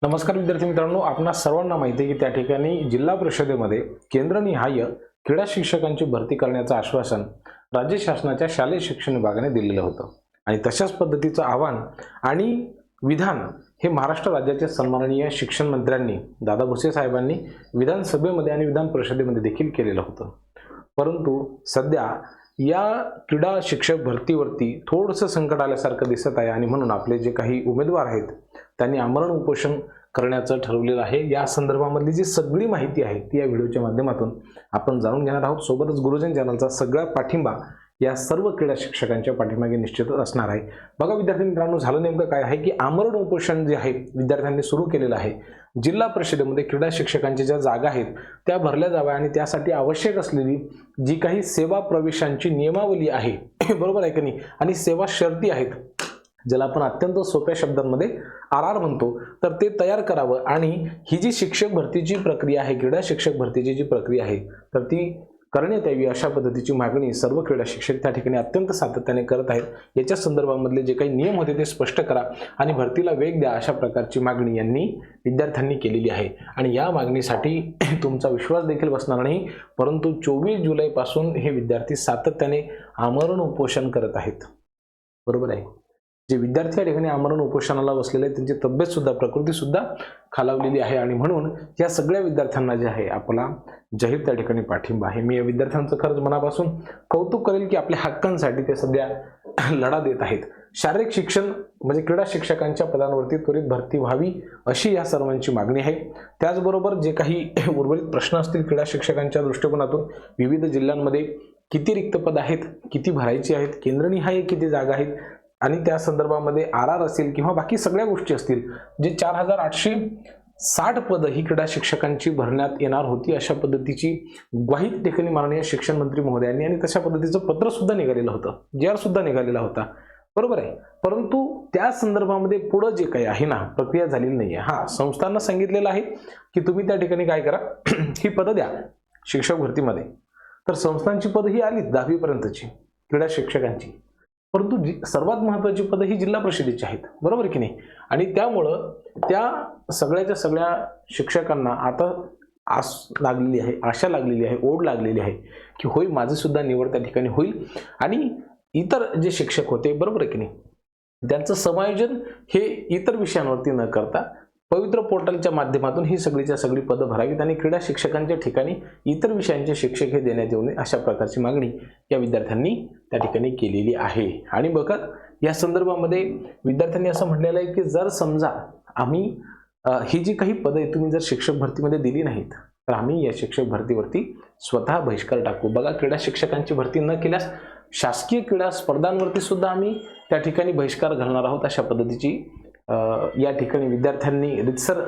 नमस्कार विद्यार्थी मित्रांनो, आपणा सर्वांना माहिती आहे की त्या ठिकाणी जिल्हा परिषदेमध्ये केंद्रनिहाय क्रीडा शिक्षकांची भरती करण्याचं आश्वासन राज्य शासनाच्या शालेय शिक्षण विभागाने दिलेलं होतं आणि तशाच पद्धतीचं आव्हान आणि विधान हे महाराष्ट्र राज्याचे सन्माननीय शिक्षण मंत्र्यांनी दादा भुसे साहेबांनी विधानसभेमध्ये आणि विधान परिषदेमध्ये देखील केलेलं होतं। परंतु सध्या या क्रीडा शिक्षक भरतीवरती थोडंसं संकट आल्यासारखं दिसत आहे आणि म्हणून आपले जे काही उमेदवार आहेत त्यांनी आमरण उपोषण करण्याचं ठरवलेलं आहे। या संदर्भामधली जी सगळी माहिती आहे ती या व्हिडिओच्या माध्यमातून आपण जाणून घेणार आहोत। सोबतच गुरुजन चॅनलचा सगळा पाठिंबा या सर्व क्रीडा शिक्षकांच्या पाठीमागे निश्चितच असणार आहे। बघा विद्यार्थी मित्रांनो, झालं नेमकं काय आहे की आमरण उपोषण जे आहे विद्यार्थ्यांनी सुरू केलेलं आहे। जिल्हा परिषदेमध्ये क्रीडा शिक्षकांच्या ज्या जागा आहेत त्या भरल्या जाव्या आणि त्यासाठी आवश्यक असलेली जी काही सेवा प्रवेशांची नियमावली आहे बरोबर आहे की नाही, आणि सेवा शर्ती आहेत ज्याला आपण अत्यंत सोप्या शब्दांमध्ये आर म्हणतो, तर ते तयार करावं आणि ही जी शिक्षक भरतीची प्रक्रिया आहे, क्रीडा शिक्षक भरतीची जी प्रक्रिया आहे तर ती करण्यात यावी अशा पद्धतीची मागणी सर्व क्रीडा शिक्षक त्या ठिकाणी अत्यंत सातत्याने करत आहेत। याच्या संदर्भामधले जे काही नियम होते ते स्पष्ट करा आणि भरतीला वेग द्या अशा प्रकारची मागणी यांनी विद्यार्थ्यांनी केलेली आहे आणि या मागणीसाठी तुमचा विश्वास देखील बसणार नाही। परंतु 24 जुलैपासून हे विद्यार्थी सातत्याने आमरण उपोषण करत आहेत, बरोबर आहे। जे विद्यार्थी या ठिकाणी आमरण उपोषणाला बसलेले आहेत त्यांची तब्येत सुद्धा प्रकृती सुद्धा खालावलेली आहे आणि म्हणून या सगळ्या विद्यार्थ्यांना जे आहे आपला जाहीर त्या ठिकाणी पाठिंबा आहे। मी या विद्यार्थ्यांचं खरंच मनापासून कौतुक करेल की आपल्या हक्कांसाठी ते सध्या लढा देत आहेत। शारीरिक शिक्षण म्हणजे क्रीडा शिक्षकांच्या पदांवरती त्वरित भरती व्हावी अशी या सर्वांची मागणी आहे। त्याचबरोबर जे काही उर्वरित प्रश्न असतील क्रीडा शिक्षकांच्या दृष्टिकोनातून विविध जिल्ह्यांमध्ये किती रिक्त पद आहेत, किती भरायची आहेत, केंद्रनिहाय किती जागा आहेत आणि त्या संदर्भामध्ये आर असेल किंवा बाकी सगळ्या गोष्टी असतील, जे 4860 पद ही क्रीडा शिक्षकांची भरण्यात येणार होती अशा पद्धतीची ग्वाही ठिकाणी माननीय शिक्षण मंत्री महोदयांनी आणि तशा पद्धतीचं पत्र सुद्धा निघालेलं होतं, JR सुद्धा निघालेला होता, बरोबर आहे। परंतु त्या संदर्भामध्ये पुढे जे काही आहे ना प्रक्रिया झालेली नाहीये। हा, संस्थांना सांगितलेलं आहे की तुम्ही त्या ठिकाणी काय करा ही पद द्या शिक्षक भरतीमध्ये, तर संस्थांची पद ही आली 10वी पर्यंतची क्रीडा शिक्षकांची, परंतु सर्वात महत्त्वाची पद ही जिल्हा परिषदेची आहेत, बरोबर की नाही। आणि त्यामुळं त्या सगळ्याच्या सगळ्या शिक्षकांना आता आस लागलेली आहे, आशा लागलेली आहे, ओढ लागलेली आहे की होय माझी सुद्धा निवड त्या ठिकाणी होईल आणि इतर जे शिक्षक होते, बरोबर आहे की नाही, त्यांचं समायोजन हे इतर विषयांवरती न करता पवित्र पोर्टलच्या माध्यमातून ही सगळीच्या सगळी पदं भरावीत आणि क्रीडा शिक्षकांच्या ठिकाणी इतर विषयांचे शिक्षक हे देण्यात येऊ नये अशा प्रकारची मागणी या विद्यार्थ्यांनी त्या ठिकाणी केलेली आहे। आणि बघा या संदर्भामध्ये विद्यार्थ्यांनी असं म्हटलेलं आहे की जर समजा आम्ही ही जी काही पदं आहे तुम्ही जर शिक्षक भरतीमध्ये दिली नाहीत तर आम्ही या शिक्षक भरतीवरती स्वतः बहिष्कार टाकू। बघा, क्रीडा शिक्षकांची भरती न केल्यास शासकीय क्रीडा स्पर्धांवरती सुद्धा आम्ही त्या ठिकाणी बहिष्कार घालणार आहोत अशा पद्धतीची या ठिकाणी विद्यार्थ्यांनी रितसर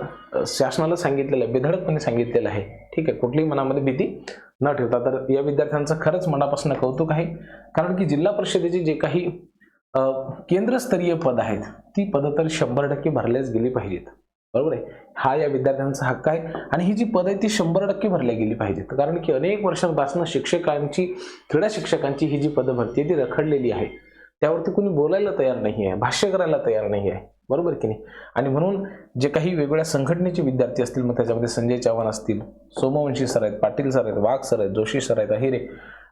शासनाला सांगितलेलं आहे, बेधडकपणे सांगितलेलं आहे। ठीक आहे, कुठलीही मनामध्ये भीती न ठेवता। तर या विद्यार्थ्यांचं खरंच मनापासून कौतुक आहे, कारण की जिल्हा परिषदेची जे काही केंद्रस्तरीय पद आहेत ती पदं तर 100% भरल्याच गेली पाहिजेत, बरोबर आहे। हा या विद्यार्थ्यांचा हक्क आहे आणि ही जी पद आहे ती 100% भरल्या गेली पाहिजेत, कारण की अनेक वर्षांपासून शिक्षकांची क्रीडा शिक्षकांची ही जी पदं भरती आहे ती रखडलेली आहे, त्यावरती कोणी बोलायला तयार नाही आहे, भाष्य करायला तयार नाही आहे, बरोबर की नाही। आणि म्हणून जे काही वेगवेगळ्या संघटनेचे विद्यार्थी असतील, मग त्याच्यामध्ये संजय चव्हाण असतील, सोमवंशी सर आहेत, पाटील सर आहेत, वाघ सर आहेत, जोशी सर आहेत, अहिरे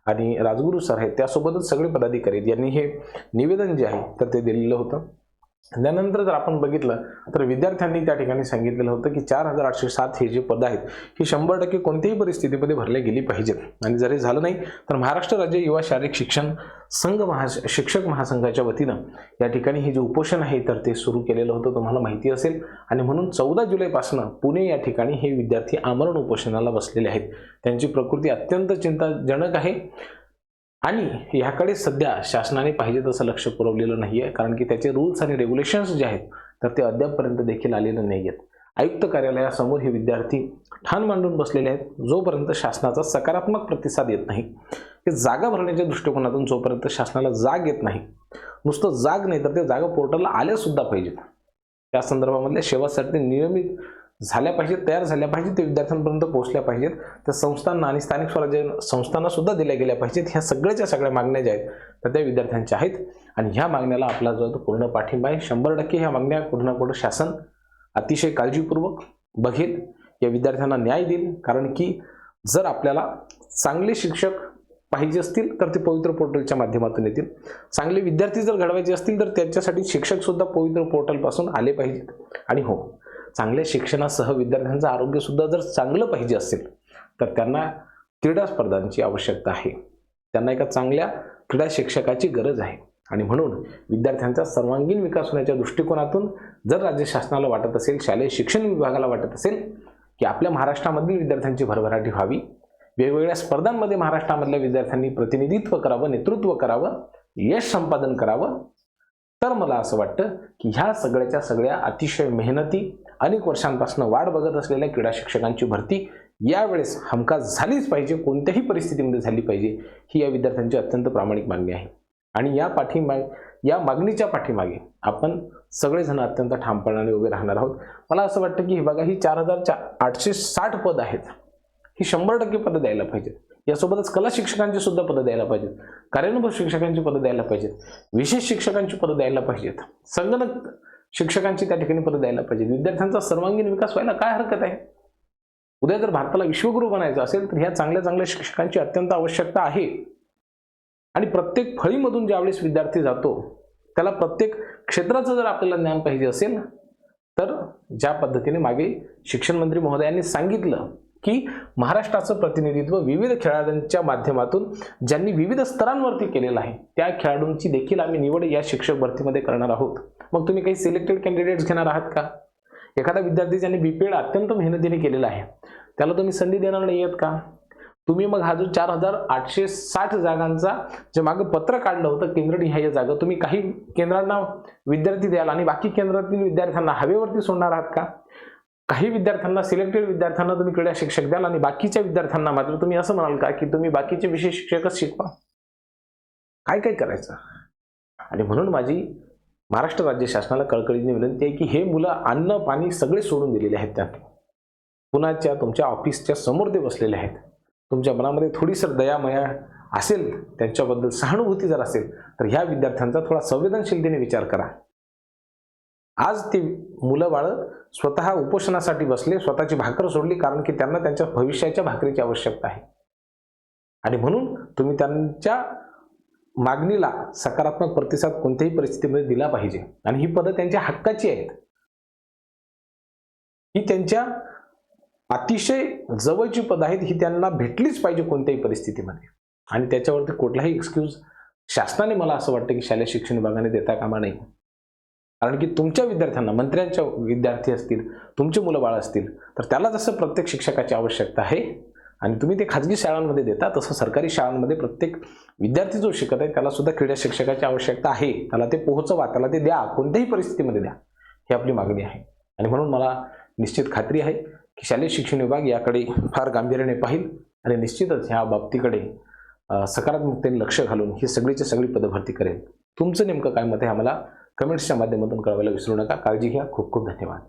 आणि राजगुरू सर आहेत, त्यासोबतच सगळे पदाधिकारी आहेत, यांनी हे निवेदन जे आहे तर ते दिलेलं होतं। त्यानंतर जर आपण बघितलं तर विद्यार्थ्यांनी त्या ठिकाणी सांगितलेलं होतं की 4807 हे जे पद आहेत ही 100% कोणत्याही परिस्थितीमध्ये भरल्या गेली पाहिजेत आणि जर हे झालं नाही तर महाराष्ट्र राज्य युवा शारीरिक शिक्षण संघ शिक्षक महासंघाच्या वतीनं या ठिकाणी हे जे उपोषण आहे तर ते सुरू केलेलं होतं, तुम्हाला माहिती असेल। आणि म्हणून 14 जुलैपासून पुणे या ठिकाणी हे विद्यार्थी आमरण उपोषणाला बसलेले आहेत। त्यांची प्रकृती अत्यंत चिंताजनक आहे आणि याकडे सध्या शासनाने पाहिजे तसं लक्ष पुरवलेलं नाही आहे, कारण की त्याचे रूल्स आणि रेग्युलेशन्स जे आहेत तर ते अद्यापपर्यंत देखील आलेले नाही आहेत। आयुक्त कार्यालयासमोर हे विद्यार्थी ठाण मांडून बसलेले आहेत, जोपर्यंत शासनाचा सकारात्मक प्रतिसाद येत नाही, हे जागा भरण्याच्या दृष्टिकोनातून जोपर्यंत शासनाला जाग येत नाही, नुसतं जाग नाही तर ते जागा पोर्टलला आल्या सुद्धा पाहिजेत, त्या संदर्भामधल्या सेवासाठी नियमित झाल्या पाहिजेत, तयार झाल्या पाहिजेत, ते विद्यार्थ्यांपर्यंत पोहोचल्या पाहिजेत, त्या संस्थांना आणि स्थानिक स्वराज्य संस्थांना सुद्धा दिल्या गेल्या पाहिजेत। ह्या सगळ्याच्या सगळ्या मागण्या ज्या आहेत तर त्या विद्यार्थ्यांच्या आहेत आणि ह्या मागण्याला आपला जो पूर्ण पाठिंबा आहे। 100% ह्या मागण्या कुठे ना कुठे शासन अतिशय काळजीपूर्वक बघेल, या विद्यार्थ्यांना न्याय देईल. कारण की जर आपल्याला चांगले शिक्षक पाहिजे असतील तर ते पवित्र पोर्टलच्या माध्यमातून येतील. चांगले विद्यार्थी जर घडवायचे असतील तर त्यांच्यासाठी शिक्षक सुद्धा पवित्र पोर्टलपासून आले पाहिजेत. आणि हो, चांगल्या शिक्षणासह विद्यार्थ्यांचं आरोग्य सुद्धा जर चांगलं पाहिजे असेल तर त्यांना क्रीडा स्पर्धांची आवश्यकता आहे. त्यांना एका चांगल्या क्रीडा शिक्षकाची गरज आहे. आणि म्हणून विद्यार्थ्यांचा सर्वांगीण विकास होण्याच्या दृष्टिकोनातून जर राज्य शासनाला वाटत असेल, शालेय शिक्षण विभागाला वाटत असेल की आपल्या महाराष्ट्रामधील विद्यार्थ्यांची भरभराटी व्हावी, वेगवेगळ्या स्पर्धांमध्ये महाराष्ट्रामधल्या विद्यार्थ्यांनी प्रतिनिधित्व करावं, नेतृत्व करावं, यश संपादन करावं, तर मला असं वाटतं की ह्या सगळ्याच्या सगळ्या अतिशय मेहनती, अनेक वर्षांपासून वाट बघत असलेल्या क्रीडा शिक्षकांची भरती यावेळेस हमखास झालीच पाहिजे, कोणत्याही परिस्थितीमध्ये झाली पाहिजे, ही या विद्यार्थ्यांची अत्यंत प्रामाणिक मागणी आहे. आणि या मागणीच्या पाठीमागे आपण सगळेजण अत्यंत ठामपणाने उभे राहणार आहोत. मला असं वाटतं की बघा, ही 4860 पद आहेत, ही 100% पदं द्यायला पाहिजेत. यासोबतच कला शिक्षकांची सुद्धा पदं द्यायला पाहिजेत, कार्यानुभव शिक्षकांची पदं द्यायला पाहिजेत, विशेष शिक्षकांची पदं द्यायला पाहिजेत, संगणक शिक्षकांची त्या ठिकाणी पदं द्यायला पाहिजेत. विद्यार्थ्यांचा सर्वांगीण विकास व्हायला काय हरकत आहे? उद्या जर भारताला विश्वगुरू बनायचं असेल तर ह्या चांगल्या शिक्षकांची अत्यंत आवश्यकता आहे. आणि प्रत्येक फळीमधून ज्यावेळेस विद्यार्थी जातो त्याला प्रत्येक क्षेत्राचं जर आपल्याला ज्ञान पाहिजे असेल तर ज्या पद्धतीने मागे शिक्षण मंत्री महोदयांनी सांगितलं की महाराष्ट्राचं प्रतिनिधित्व विविध खेळाडूंच्या माध्यमातून ज्यांनी विविध स्तरांवरती केलेलं आहे त्या खेळाडूंची देखील आम्ही निवड या शिक्षक भरतीमध्ये करणार आहोत. मग तुम्ही काही सिलेक्टेड कॅन्डिडेट्स घेणार आहात का? एखादा विद्यार्थी ज्यांनी बीपीएड अत्यंत मेहनतीने केलेला आहे त्याला तुम्ही संधी देणार नाही आहेत का? तुम्ही मग हा जो 4860 जागांचा जे मागं पत्र काढलं होतं केंद्रनिहाय जागा, तुम्ही काही केंद्रांना विद्यार्थी द्याल आणि बाकी केंद्रातील विद्यार्थ्यांना हवेवरती सोडणार आहात का? काही विद्यार्थ्यांना, सिलेक्टेड विद्यार्थ्यांना तुम्ही क्रीडा शिक्षक द्याल आणि बाकीच्या विद्यार्थ्यांना मात्र तुम्ही असं म्हणाल का की तुम्ही बाकीचे विषय शिक्षकच शिकवा? काय करायचं? आणि म्हणून माझी महाराष्ट्र राज्य शासनाला कळकळीने विनंती आहे की हे मुलं अन्न पाणी सगळे सोडून दिलेले आहेत. त्यात पुण्याच्या तुमच्या ऑफिसच्या समोर ते बसलेले आहेत. तुमच्या मनामध्ये थोडीसर दयामया असेल, त्यांच्याबद्दल सहानुभूती जर असेल तर ह्या विद्यार्थ्यांचा थोडा संवेदनशीलतेने विचार करा. आज ती मुलं बाळं स्वतः उपोषणासाठी बसले, स्वतःची भाकर सोडली कारण की त्यांना त्यांच्या भविष्याच्या भाकरीची आवश्यकता आहे. आणि म्हणून तुम्ही त्यांच्या मागणीला सकारात्मक प्रतिसाद कोणत्याही परिस्थितीमध्ये दिला पाहिजे. आणि ही पदं त्यांच्या हक्काची आहेत, ही त्यांच्या अतिशय जवळची पद आहेत, ही त्यांना भेटलीच पाहिजे कोणत्याही परिस्थितीमध्ये. आणि त्याच्यावरती कुठलाही एक्सक्यूज शासनाने मला असं वाटतं की शालेय शिक्षण विभागाने देता कामा नये. कारण की तुमच्या विद्यार्थ्यांना, मंत्र्यांच्या विद्यार्थी असतील, तुमचे मुलं बाळ असतील तर त्याला जसं प्रत्येक शिक्षकाची आवश्यकता आहे आणि तुम्ही ते खाजगी शाळांमध्ये देता तसं सरकारी शाळांमध्ये प्रत्येक विद्यार्थी जो शिकत आहे त्याला सुद्धा क्रीडा शिक्षकाची आवश्यकता आहे. त्याला ते पोहोचवा, त्याला ते द्या, कोणत्याही परिस्थितीमध्ये द्या, ही आपली मागणी आहे. आणि म्हणून मला निश्चित खात्री आहे की शालेय शिक्षण विभाग याकडे फार गांभीर्याने पाहिल आणि निश्चितच ह्या बाबतीकडे सकारात्मकतेने लक्ष घालून ही सगळीची सगळी पदभरती करेल. तुमचं नेमकं काय मत आहे आम्हाला कमेंट्सच्या माध्यमातून कळवायला विसरू नका. काळजी घ्या. खूप खूप धन्यवाद.